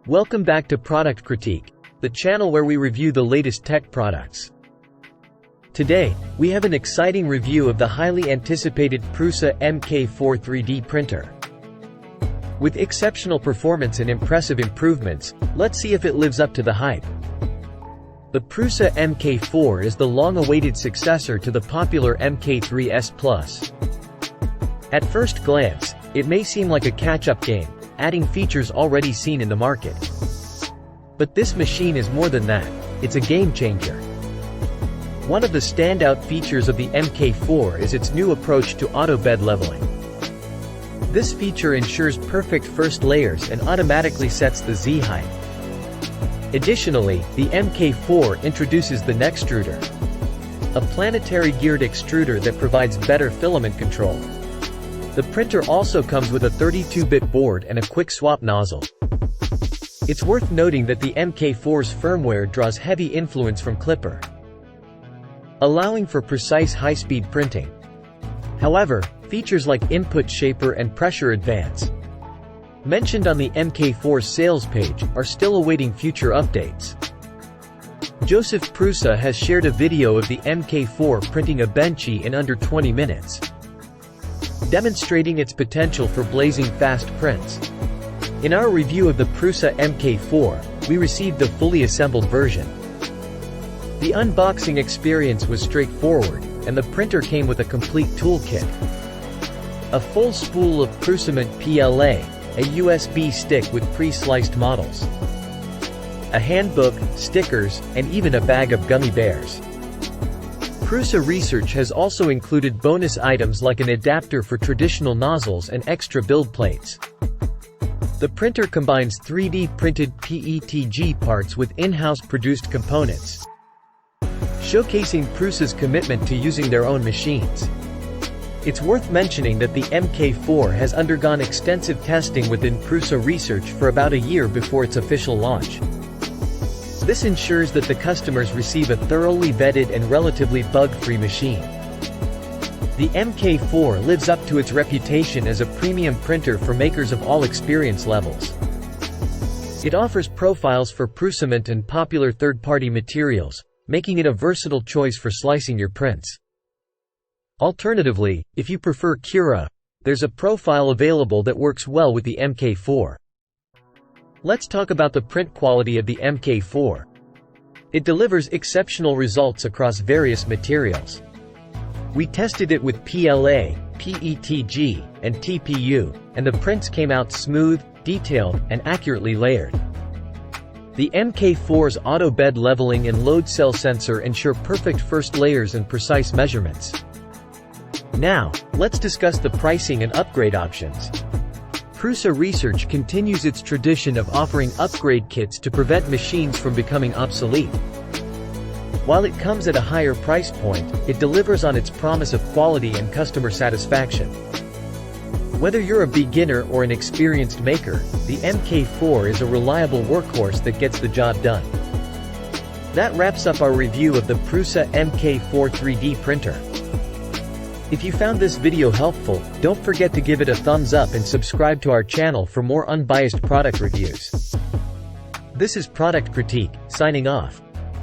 Welcome back to Product Critique, the channel where we review the latest tech products. Today, we have an exciting review of the highly anticipated Prusa MK4 3D printer. With exceptional performance and impressive improvements, let's see if it lives up to the hype. The Prusa MK4 is the long-awaited successor to the popular MK3S Plus. At first glance, it may seem like a catch-up game, adding features already seen in the market. But this machine is more than that, it's a game-changer. One of the standout features of the MK4 is its new approach to auto bed leveling. This feature ensures perfect first layers and automatically sets the Z height. Additionally, the MK4 introduces the Nextruder, a planetary geared extruder that provides better filament control. The printer also comes with a 32-bit board and a quick swap nozzle. It's worth noting that the MK4's firmware draws heavy influence from Clipper, allowing for precise high-speed printing. However, features like Input Shaper and Pressure Advance, mentioned on the MK4's sales page, are still awaiting future updates. Joseph Prusa has shared a video of the MK4 printing a Benchy in under 20 minutes, demonstrating its potential for blazing fast prints. In our review of the Prusa MK4, we received the fully assembled version. The unboxing experience was straightforward, and the printer came with a complete toolkit. A full spool of Prusa PLA, a USB stick with pre-sliced models, a handbook, stickers, and even a bag of gummy bears. Prusa Research has also included bonus items like an adapter for traditional nozzles and extra build plates. The printer combines 3D printed PETG parts with in-house produced components, showcasing Prusa's commitment to using their own machines. It's worth mentioning that the MK4 has undergone extensive testing within Prusa Research for about a year before its official launch. This ensures that the customers receive a thoroughly vetted and relatively bug-free machine. The MK4 lives up to its reputation as a premium printer for makers of all experience levels. It offers profiles for Prusament and popular third-party materials, making it a versatile choice for slicing your prints. Alternatively, if you prefer Cura, there's a profile available that works well with the MK4. Let's talk about the print quality of the MK4. It delivers exceptional results across various materials. We tested it with PLA, PETG, and TPU, and the prints came out smooth, detailed, and accurately layered. The MK4's auto bed leveling and load cell sensor ensure perfect first layers and precise measurements. Now, let's discuss the pricing and upgrade options. Prusa Research continues its tradition of offering upgrade kits to prevent machines from becoming obsolete. While it comes at a higher price point, it delivers on its promise of quality and customer satisfaction. Whether you're a beginner or an experienced maker, the MK4 is a reliable workhorse that gets the job done. That wraps up our review of the Prusa MK4 3D printer. If you found this video helpful, don't forget to give it a thumbs up and subscribe to our channel for more unbiased product reviews. This is Product Critique, signing off.